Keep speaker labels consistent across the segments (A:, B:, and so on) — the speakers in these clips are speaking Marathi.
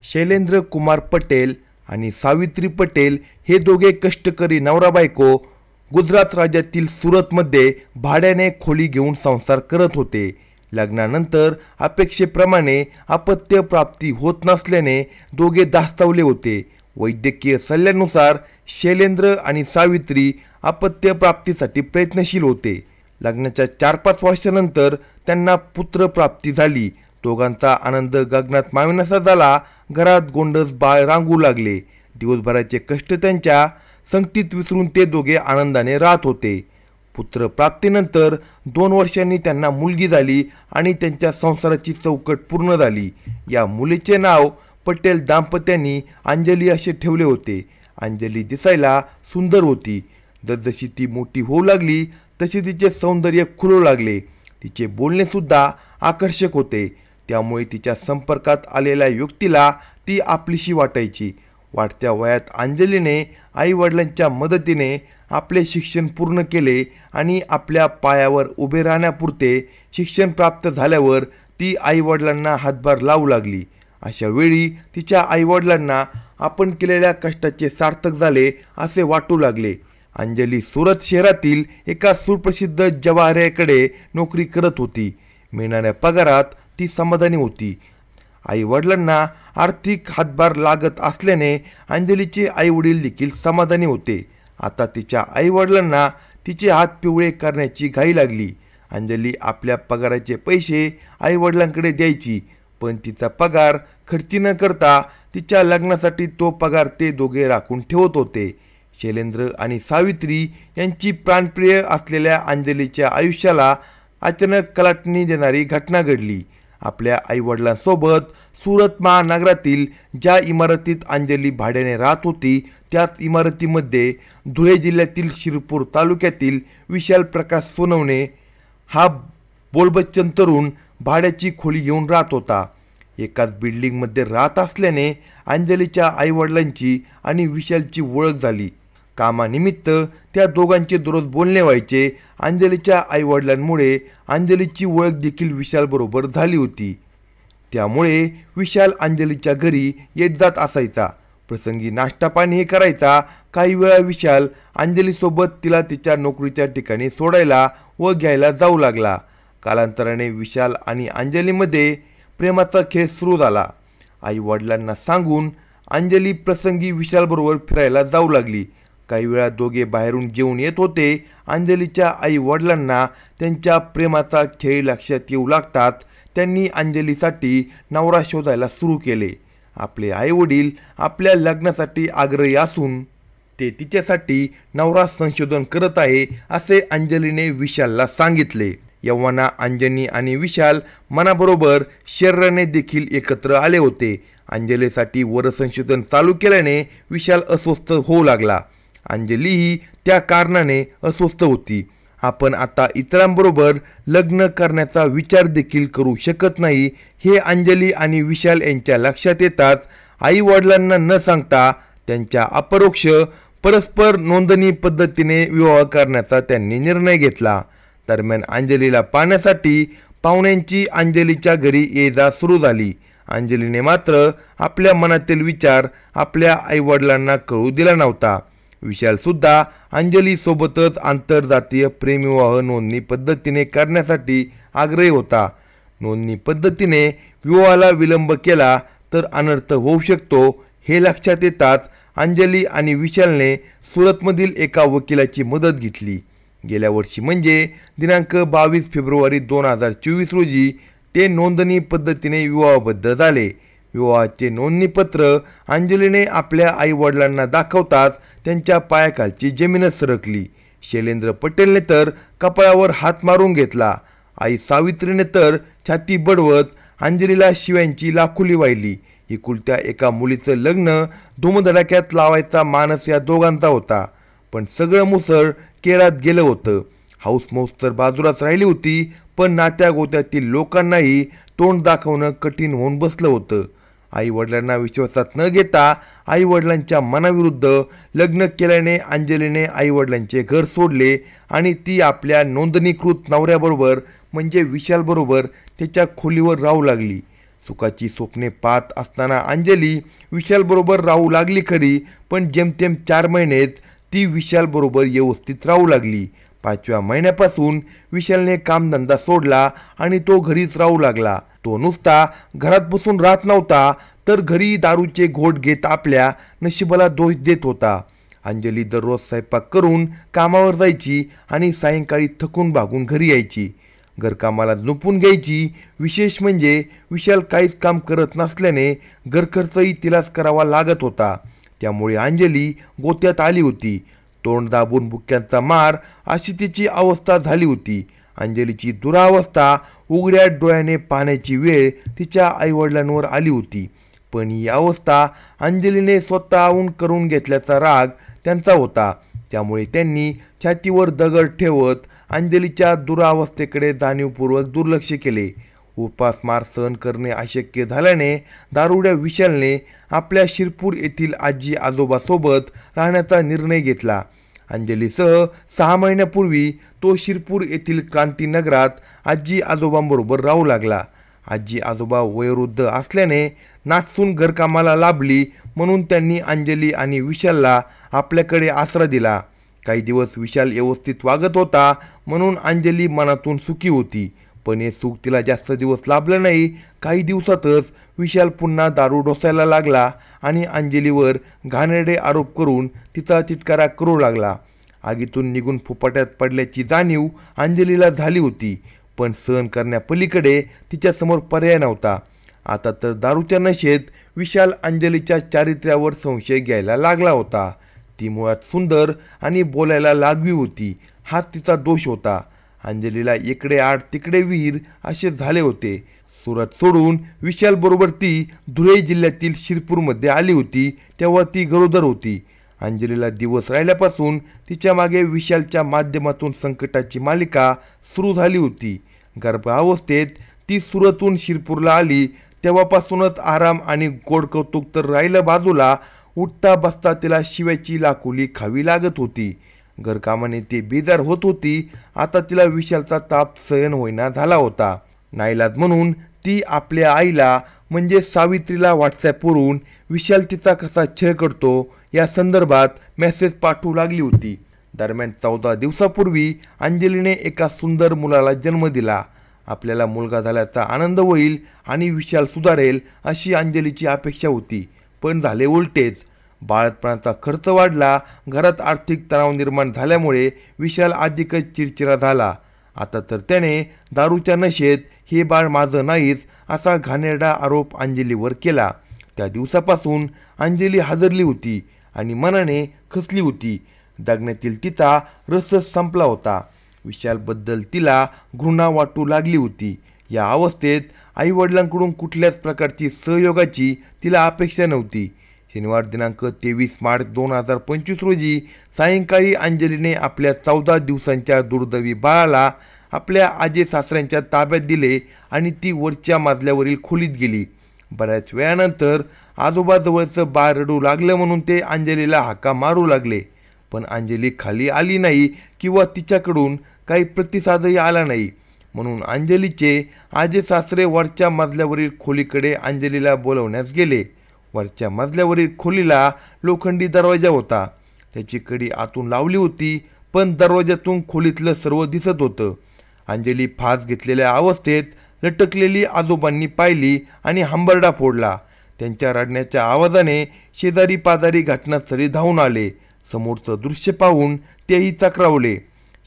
A: शैलेंद्र कुमार पटेल आणि सावित्री पटेल हे दोघे कष्टकरी नवरा बायको गुजरात राज्यातील सुरतमध्ये भाड्याने खोली घेऊन संसार करत होते. लग्नानंतर अपेक्षेप्रमाणे अपत्य प्राप्ती होत नसल्याने दोघे धास्तावले होते. वैद्यकीय सल्ल्यानुसार शैलेंद्र आणि सावित्री अपत्य प्राप्तीसाठी प्रयत्नशील होते. लग्नाच्या 4-5 वर्षानंतर त्यांना पुत्रप्राप्ती झाली. दोघांचा आनंद गगनात मावेनासा झाला. घरात गोंडस बाळ रांगू लागले. दिवसभराचे कष्ट त्यांच्या संगतीत विसरून ते दोघे आनंदाने राहत होते. पुत्रप्राप्तीनंतर 2 वर्षांनी त्यांना मुलगी झाली आणि त्यांच्या संसाराची चौकट पूर्ण झाली. या मुलीचे नाव पटेल दाम्पत्यांनी अंजली असे ठेवले होते. अंजली दिसायला सुंदर होती. जसजशी ती मोठी होऊ लागली तसे तिचे सौंदर्य खुलू लागले. तिचे बोलणे सुद्धा आकर्षक होते. त्यामुळे तिच्या संपर्कात आलेल्या व्यक्तीला ती आपलीशी वाटायची. वाढत्या वयात अंजलीने आईवडिलांच्या मदतीने आपले शिक्षण पूर्ण केले आणि आपल्या पायावर उभे राहण्यापुरते शिक्षण प्राप्त झाल्यावर ती आईवडिलांना हातभार लावू लागली. अशा वेळी तिच्या आईवडिलांना आपण केलेल्या कष्टाचे सार्थक झाले असे वाटू लागले. अंजली सुरत शहरातील एका सुप्रसिद्ध जवाहऱ्याकडे नोकरी करत होती. मिळणाऱ्या पगारात ती समाधानी होती. आईवडिलांना आर्थिक हातभार लागत असल्याने अंजलीचे आईवडील देखील समाधानी होते. आता तिच्या आईवडिलांना तिचे हात पिवळे करण्याची घाई लागली. अंजली आपल्या पगाराचे पैसे आईवडिलांकडे द्यायची, पण तिचा पगार खर्ची न करता तिच्या लग्नासाठी तो पगार ते दोघे राखून ठेवत होते. शैलेंद्र आणि सावित्री यांची प्राणप्रिय असलेल्या अंजलीच्या आयुष्याला अचानक कलाटणी देणारी घटना घडली. आपल्या आईवडिलांसोबत सुरत महानगरातील ज्या इमारतीत अंजली भाड्याने राहत होती त्याच इमारतीमध्ये धुळे जिल्ह्यातील शिरपूर तालुक्यातील विशाल प्रकाश सोनवणे हा बोलबच्चन तरुण भाड्याची खोली घेऊन राहत होता. एकाच बिल्डिंगमध्ये राहत असल्याने अंजलीच्या आईवडिलांची आणि विशालची ओळख झाली. कामानिमित्त त्या दोघांचे दररोज बोलणे व्हायचे. अंजलीच्या आईवडिलांमुळे अंजलीची ओळख देखील विशालबरोबर झाली होती. त्यामुळे विशाल अंजलीच्या घरी येत जात असायचा. प्रसंगी नाश्ता पाणी हे करायचा. काही वेळा विशाल अंजलीसोबत तिला तिच्या नोकरीच्या ठिकाणी सोडायला व घ्यायला जाऊ लागला. कालांतराने विशाल आणि अंजलीमध्ये प्रेमाचा खेळ सुरू झाला. आईवडिलांना सांगून अंजली प्रसंगी विशालबरोबर फिरायला जाऊ लागली. काही वेळा दोघे बाहेरून जेवून येत होते. अंजलीच्या आईवडिलांना त्यांच्या प्रेमाचा खेळ लक्षात येऊ लागतात त्यांनी अंजलीसाठी नवरा शोधायला सुरू केले. आपले आईवडील आपल्या लग्नासाठी आग्रही असून ते तिच्यासाठी नवरा संशोधन करत आहे असे अंजलीने विशालला सांगितले. यव्वाना अंजनी आणि विशाल मनाबरोबर शरीराने देखील एकत्र आले होते. अंजलीसाठी वर संशोधन चालू केल्याने विशाल अस्वस्थ होऊ लागला. अंजलीही त्या कारणाने अस्वस्थ होती. आपण आता इतरांबरोबर लग्न करण्याचा विचार देखील करू शकत नाही हे अंजली आणि विशाल यांच्या लक्षात येताच आई वडिलांना न सांगता त्यांच्या अपरोक्ष परस्पर नोंदणी पद्धतीने विवाह करण्याचा त्यांनी निर्णय घेतला. दरम्यान अंजलीला पाहण्यासाठी पाहुण्यांची अंजलीच्या घरी ये जा सुरू झाली. अंजलीने मात्र आपल्या मनातील विचार आपल्या आईवडिलांना कळू दिला नव्हता. विशाल सुद्धा अंजली सोबतच आंतरजातीय प्रेमविवाह नोंदणी पद्धतीने करण्यासाठी आग्रही होता. नोंदणी पद्धतीने विवाहाला विलंब केला तर अनर्थ होऊ शकतो हे लक्षात येताच अंजली आणि विशालने सुरतमधील एका वकिलाची मदत घेतली. गेल्या वर्षी म्हणजे दिनांक 22 फेब्रुवारी 2024 रोजी ते नोंदणी पद्धतीने विवाहबद्ध झाले. विवाहाचे नोंदणीपत्र अंजलीने आपल्या आईवडिलांना दाखवताच त्यांच्या पायाखालची जमीनच सरकली. शैलेंद्र पटेलने तर कपाळावर हात मारून घेतला. आई सावित्रीने तर छाती बडवत अंजलीला शिव्यांची लाखोली वाहिली. एकुलत्या एका मुलीचं लग्न धूमधडाक्यात लावायचा मानस या दोघांचा होता. पण सगळं मुसळ केरात गेलं होतं. हाऊसमौस तर बाजूलाच राहिली होती, पण नात्या गोत्यातील लोकांनाही तोंड दाखवणं कठीण होऊन बसलं होतं. आईवडिलांना विश्वासात न घेता आईवडिलांच्या मनाविरुद्ध लग्न केल्याने अंजलीने आईवडिलांचे घर सोडले आणि ती आपल्या नोंदणीकृत नवऱ्याबरोबर म्हणजे विशालबरोबर त्याच्या खोलीवर राहू लागली. सुखाची स्वप्ने पाहत असताना अंजली विशालबरोबर राहू लागली खरी, पण जेमतेम 4 महिनेच ती विशालबरोबर व्यवस्थित राहू लागली. 5व्या महिन्यापासून विशालने कामधंदा सोडला आणि तो घरीच राहू लागला. तो नुसता घरात बसून राहत नव्हता, तर घरी दारूचे घोट घेत आपल्या नशिबाला दोष देत होता. अंजली दररोज स्वयंपाक करून कामावर जायची आणि सायंकाळी थकून भागून घरी यायची. घरकामाला झोपून घ्यायची. विशेष म्हणजे विशाल काहीच काम करत नसल्याने घरखर्चही तिलाच करावा लागत होता. त्यामुळे अंजली गोत्यात आली होती. तोंड दाबून बुक्क्यांचा मार अशी तिची अवस्था झाली होती. अंजलीची दुरावस्था उघड्या डोळ्याने पाहण्याची वेळ तिच्या आईवडिलांवर आली होती. पण ही अवस्था अंजलीने स्वतःहून करून घेतल्याचा राग त्यांचा होता. त्यामुळे त्यांनी छातीवर दगड ठेवत अंजलीच्या दुरावस्थेकडे जाणीवपूर्वक दुर्लक्ष केले. उपासमार सहन करणे अशक्य झाल्याने दारुड्या विशालने आपल्या शिरपूर येथील आजी आजोबासोबत राहण्याचा निर्णय घेतला. अंजलीसह 6 महिन्यापूर्वी तो शिरपूर येथील क्रांतीनगरात आजी आजोबांबरोबर राहू लागला. आजी आजोबा वयोवृद्ध असल्याने नाटसून घरकामाला लाभली, म्हणून त्यांनी अंजली आणि विशालला आपल्याकडे आसरा दिला. काही दिवस विशाल व्यवस्थित वागत होता, म्हणून अंजली मनातून सुखी होती. पण हे सुख तिला जास्त दिवस लाभलं नाही. काही दिवसातच विशाल पुन्हा दारू डोसायला लागला आणि अंजलीवर घाणेरडे आरोप करून तिचा तिटकारा करू लागला. आगीतून निघून फुफाट्यात पडल्याची जाणीव अंजलीला झाली होती, पण सहन करण्यापलीकडे तिच्यासमोर पर्याय नव्हता. आता तर दारूच्या नशेत विशाल अंजलीच्या चारित्र्यावर संशय घ्यायला लागला होता. ती मुळात सुंदर आणि बोलायला लागवी होती, हाच तिचा दोष होता. अंजलीला इकडे आड तिकडे विहीर असे झाले होते. सुरत सोडून विशालबरोबर ती धुळे जिल्ह्यातील शिरपूरमध्ये आली होती, तेव्हा ती गरोदर होती. अंजलीला दिवस राहिल्यापासून तिच्या मागे विशालच्या माध्यमातून संकटाची मालिका सुरू झाली होती. गर्भावस्थेत ती सुरतहून शिरपूरला आली तेव्हापासूनच आराम आणि गोड कौतुक तर राहिलं बाजूला, उठता बसता तिला शिव्याची लाकुली खावी लागत होती. घरकामाने ती बेजार होत होती. आता तिला विशालचा ताप सहन होईना झाला होता. नाईलाज म्हणून ती आपल्या आईला म्हणजे सावित्रीला व्हॉट्सॲपवरून विशाल तिचा कसा छळ करतो या संदर्भात मेसेज पाठवू लागली होती. दरम्यान 14 दिवसापूर्वी अंजलीने एका सुंदर मुलाला जन्म दिला. आपल्याला मुलगा झाल्याचा आनंद होईल आणि विशाल सुधारेल अशी अंजलीची अपेक्षा होती, पण झाले उलटेच. बाळंतपणाचा खर्च वाढला. घरात आर्थिक तणाव निर्माण झाल्यामुळे विशाल अधिकच चिडचिडा झाला. आता तर त्याने दारूच्या नशेत हे बाळ माझं नाहीच असा घाणेरडा आरोप अंजलीवर केला. त्या दिवसापासून अंजली हादरली होती आणि मनाने खचली होती. जगण्यातील तिचा रसच संपला होता. विशालबद्दल तिला घृणा वाटू लागली होती. या अवस्थेत आईवडिलांकडून कुठल्याच प्रकारची सहयोगाची तिला अपेक्षा नव्हती. शनिवार दिनांक 23 मार्च 2025 रोजी सायंकाळी अंजलीने आपल्या 14 दिवसांच्या दुर्दैवी बाळाला आपल्या आजी सासऱ्यांच्या ताब्यात दिले आणि ती वरच्या मजल्यावरील खोलीत गेली. बऱ्याच वेळानंतर आजोबाजवळचं बाळ रडू लागलं म्हणून ते अंजलीला हाका मारू लागले, पण अंजली खाली आली नाही किंवा तिच्याकडून काही प्रतिसादही आला नाही. म्हणून अंजलीचे आजी सासरे वरच्या मजल्यावरील खोलीकडे अंजलीला बोलवण्यास गेले. वरच्या मजल्यावरील खोलीला लोखंडी दरवाजा होता. त्याची कडी आतून लावली होती, पण दरवाजातून खोलीतलं सर्व दिसत होतं. अंजली फास घेतलेल्या अवस्थेत लटकलेली आजोबांनी पाहिली आणि हंबरडा फोडला. त्यांच्या रडण्याच्या आवाजाने शेजारी पाजारी घटनास्थळी धावून आले. समोरचं दृश्य पाहून तेही चक्रावले.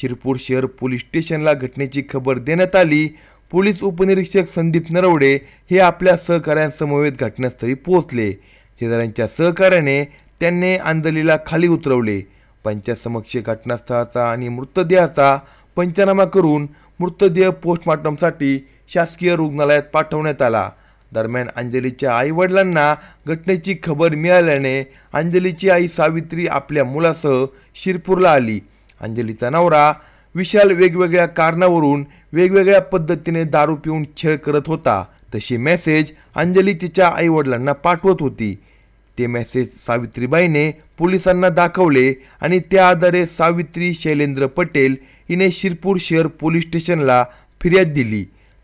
A: शिरपूर शहर पोलीस स्टेशनला घटनेची खबर देण्यात आली. पोलीस उपनिरीक्षक संदीप नरवडे हे आपल्या सहकाऱ्यांसमवेत घटनास्थळी पोहोचले. शेजाऱ्यांच्या सहकार्याने त्यांनी अंजलीला खाली उतरवले. पंचासमक्ष घटनास्थळाचा आणि मृतदेहाचा पंचनामा करून मृतदेह पोस्टमॉर्टमसाठी शासकीय रुग्णालयात पाठवण्यात आला. दरम्यान अंजलीच्या आईवडिलांना घटनेची खबर मिळाल्याने अंजलीची आई सावित्री आपल्या मुलासह शिरपूरला आली. अंजलीचा नवरा विशाल वेगवेगळ्या कारणावरून वेगवेगळ्या पद्धतीने दारू पिऊन छळ करत होता. तसे मेसेज अंजली तिच्या आईवडिलांना पाठवत होती. ते मेसेज सावित्रीबाईने पोलिसांना दाखवले आणि त्या आधारे सावित्री शैलेंद्र पटेल हिने शिरपूर शहर पोलीस स्टेशनला फिर्याद दिली.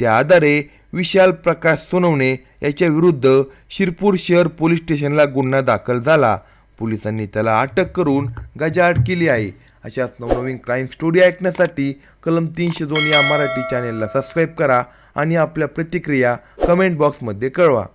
A: त्या आधारे विशाल प्रकाश सोनवणे याच्या विरुद्ध शिरपूर शहर पोलीस स्टेशनला गुन्हा दाखल झाला. पोलिसांनी त्याला अटक करून गजाआड केली आहे. अशाच नवनवीन क्राईम स्टोरी ऐकण्यासाठी कलम 302 या मराठी चॅनेलला सबस्क्राईब करा आणि आपल्या प्रतिक्रिया कमेंट बॉक्समध्ये कळवा.